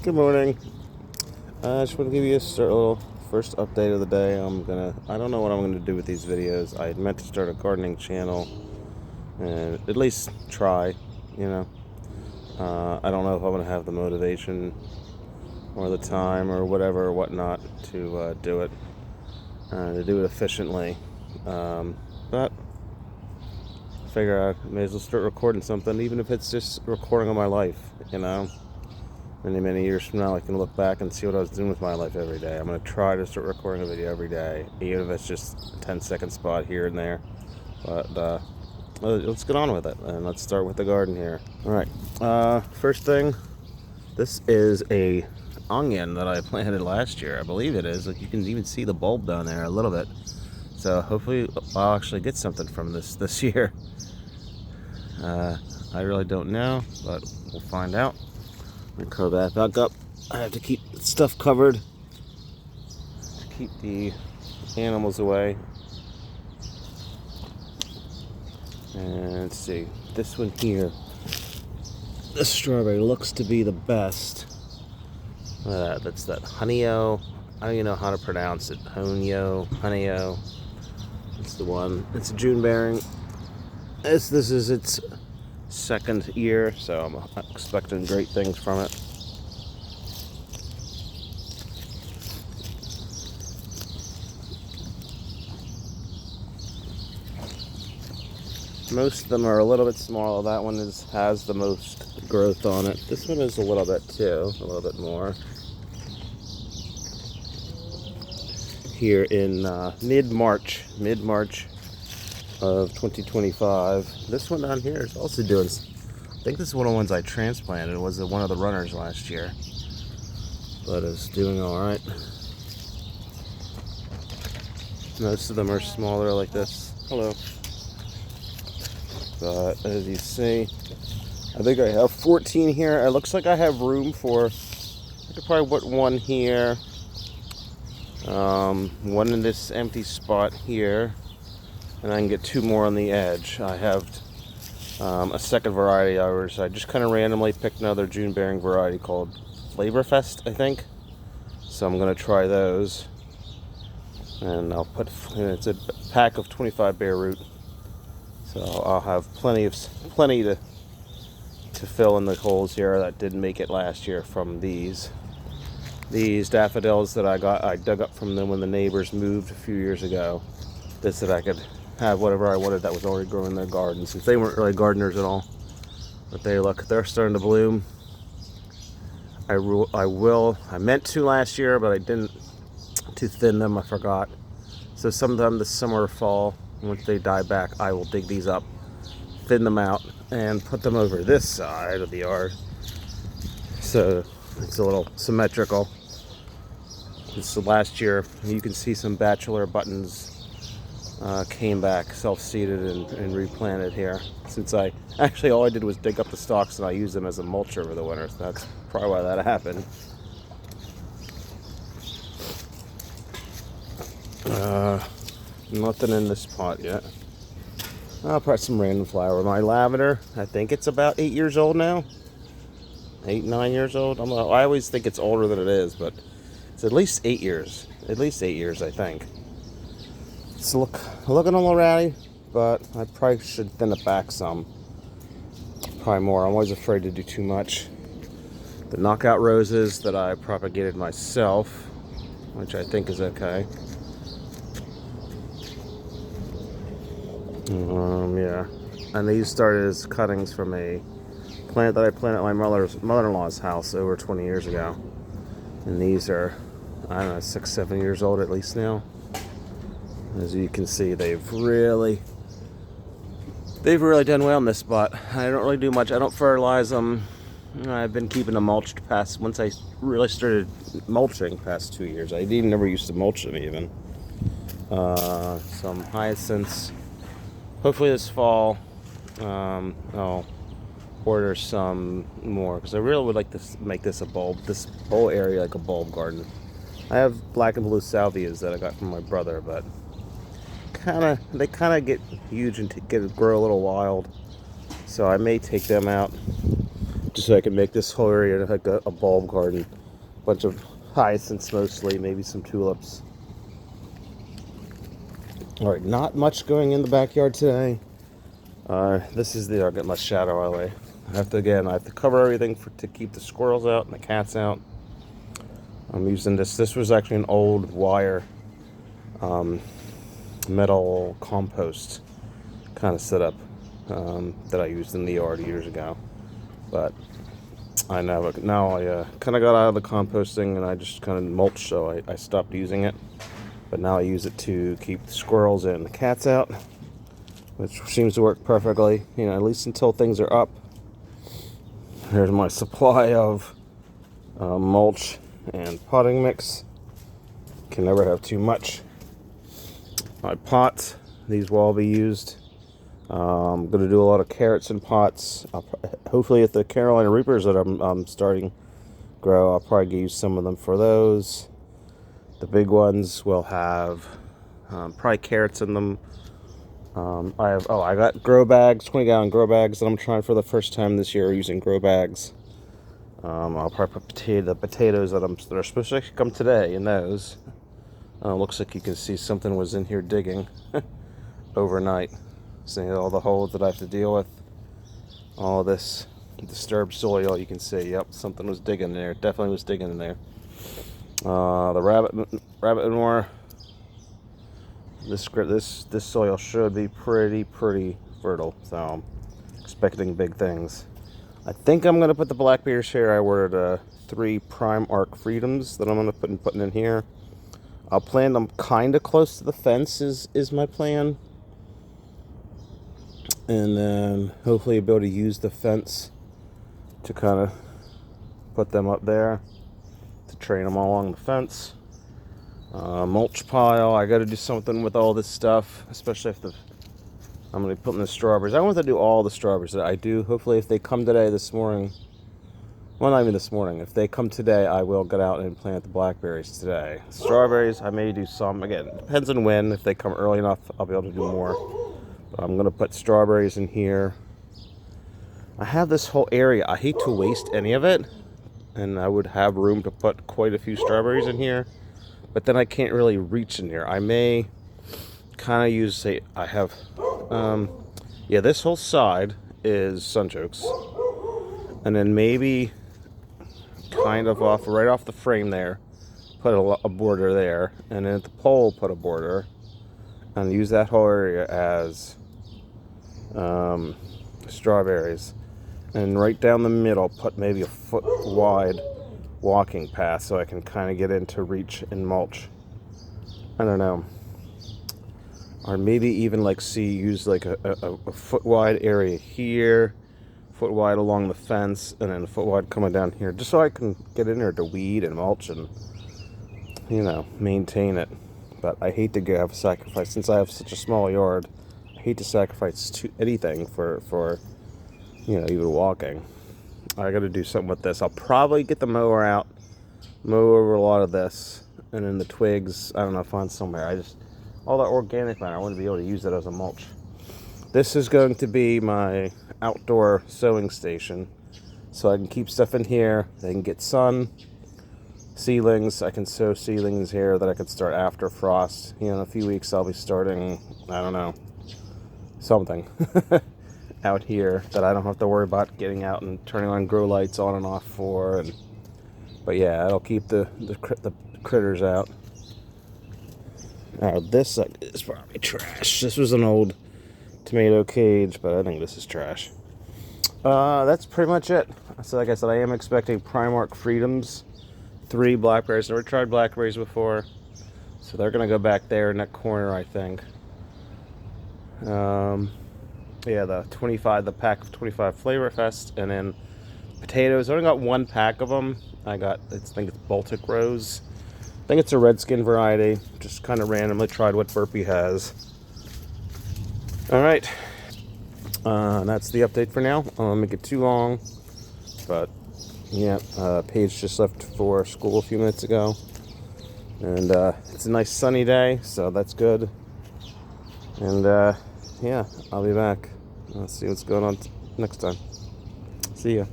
Good morning. I just want to give you a little first update of the day. I don't know what I'm gonna do with these videos. I meant to start a gardening channel and at least try, you know. I don't know if I'm gonna have the motivation or the time or whatever or whatnot to do it, efficiently. But figure I may as well start recording something, even if it's just recording of my life, you know. Many years from now I can look back and see what I was doing with my life every day. I'm going to try to start recording a video every day, even if it's just a 10-second spot here and there. But let's get on with it, and let's start with the garden here. Alright, first thing, this is a onion that I planted last year. I believe it is. Like, you can even see the bulb down there a little bit. So hopefully I'll actually get something from this year. I really don't know, but we'll find out. I'm gonna cover that back up. I have to keep stuff covered to keep the animals away. And let's see, this one here, this strawberry looks to be the best. That's that Honey-O. I don't even know how to pronounce it. Honey-O. That's the one. It's a June bearing. This is its second year, so I'm expecting great things from it. Most of them are a little bit smaller. That one has the most growth on it. This one is a little bit too, a little bit more. Here in mid-March of 2025. This one down here is also doing, I think this is one of the ones I transplanted. It was one of the runners last year, but it's doing all right. Most of them are smaller like this. Hello. But as you see, I think I have 14 here. It looks like I have room for, I could probably put one here, one in this empty spot here, and I can get two more on the edge. I have a second variety I just kind of randomly picked another June bearing variety called Flavorfest, I think. So I'm going to try those. And it's a pack of 25 bare root. So I'll have plenty to fill in the holes here that didn't make it last year from these daffodils that I dug up from them when the neighbors moved a few years ago. This that I could have whatever I wanted that was already growing in their garden, since they weren't really gardeners at all. But they're starting to bloom. I meant to last year, but I didn't, to thin them, I forgot. So sometime this summer or fall, once they die back, I will dig these up, thin them out, and put them over this side of the yard. So it's a little symmetrical. This last year, you can see some bachelor buttons came back, self-seeded and replanted here. Since all I did was dig up the stalks and I used them as a mulch over the winter. So that's probably why that happened. Nothing in this pot yet. I'll put some random flower. My lavender, I think it's about 8 years old now. 9 years old. I always think it's older than it is, but it's at least 8 years. At least 8 years, I think. It's looking a little ratty, but I probably should thin it back some. Probably more. I'm always afraid to do too much. The knockout roses that I propagated myself, which I think is okay. Yeah. And these started as cuttings from a plant that I planted at my mother-in-law's house over 20 years ago. And these are, I don't know, 6-7 years old at least now. As you can see, they've really done well in this spot. I don't really do much. I don't fertilize them. I've been keeping them mulched once I really started mulching past 2 years. I never used to mulch them even. Some hyacinths. Hopefully this fall, I'll order some more, because I really would like to make this whole area like a bulb garden. I have black and blue salvias that I got from my brother, but they kind of get huge and grow a little wild. So I may take them out just so I can make this whole area like a bulb garden. Bunch of hyacinths mostly, maybe some tulips. All right, not much going in the backyard today. This is the, I'll get my shadow away. I have to cover everything to keep the squirrels out and the cats out. I'm using this. This was actually an old wire metal compost kind of setup that I used in the yard years ago. But I now I kind of got out of the composting and I just kind of mulched, so I stopped using it. But now I use it to keep the squirrels and the cats out, which seems to work perfectly, you know, at least until things are up. Here's my supply of mulch and potting mix. Can never have too much. My pots, these will all be used. I'm going to do a lot of carrots in pots. Hopefully if the Carolina Reapers that I'm starting grow, I'll probably use some of them for those. The big ones will have probably carrots in them. I got grow bags, 20-gallon grow bags that I'm trying for the first time this year using grow bags. I'll probably put the potatoes that are supposed to actually come today in those. Looks like you can see something was in here digging overnight. Seeing all the holes that I have to deal with. All this disturbed soil, you can see, yep, something was digging in there. Definitely was digging in there. The rabbit manure. This soil should be pretty fertile, so I'm expecting big things. I think I'm gonna put the blackberries here. I ordered 3 Prime Arc Freedoms that I'm gonna putting in here. I'll plant them kind of close to the fence is my plan, and then hopefully be able to use the fence to kind of put them up there to train them all along the fence. Mulch pile. I got to do something with all this stuff, especially if I'm going to be putting the strawberries. I want to do all the strawberries that I do. Hopefully if they come today, this morning, well, not even this morning, if they come today, I will get out and plant the blackberries today. Strawberries, I may do some. Again, it depends on when. If they come early enough, I'll be able to do more. But I'm going to put strawberries in here. I have this whole area. I hate to waste any of it, and I would have room to put quite a few strawberries in here. But then I can't really reach in here. I may kind of use, say, I have, this whole side is sunchokes. And then maybe kind of right off the frame there, put a border there. And then at the pole, put a border. And use that whole area as strawberries. And right down the middle, put maybe a foot wide walking path so I can kind of get into reach and mulch. I don't know. Or maybe even use like a foot wide area here, foot wide along the fence, and then a foot wide coming down here, just so I can get in there to weed and mulch and, you know, maintain it. But I hate to have a sacrifice, since I have such a small yard. I hate to sacrifice anything for you know, even walking. I got to do something with this. I'll probably get the mower out, mow over a lot of this, and then the twigs, I don't know, find somewhere. All that organic matter, I want to be able to use it as a mulch. This is going to be my outdoor sowing station, so I can keep stuff in here. They can get sun, seedlings. I can sow seedlings here that I could start after frost. You know, in a few weeks I'll be starting, I don't know, something. Out here that I don't have to worry about getting out and turning on grow lights on and off for. But yeah, it'll keep the critters out. Now this is probably trash. This was an old tomato cage, but I think this is trash. That's pretty much it. So like I said, I am expecting Prime Arc Freedoms, 3 blackberries. Never tried blackberries before, so they're gonna go back there in that corner, I think. Yeah, the pack of 25 Flavor Fest, and then potatoes. I only got 1 pack of them. I think it's Baltic Rose. I think it's a Redskin variety. Just kind of randomly tried what Burpee has. All right, that's the update for now. I don't want to make it too long, but yeah, Paige just left for school a few minutes ago, and it's a nice sunny day, so that's good. And yeah, I'll be back. Let's see what's going on next time. See ya.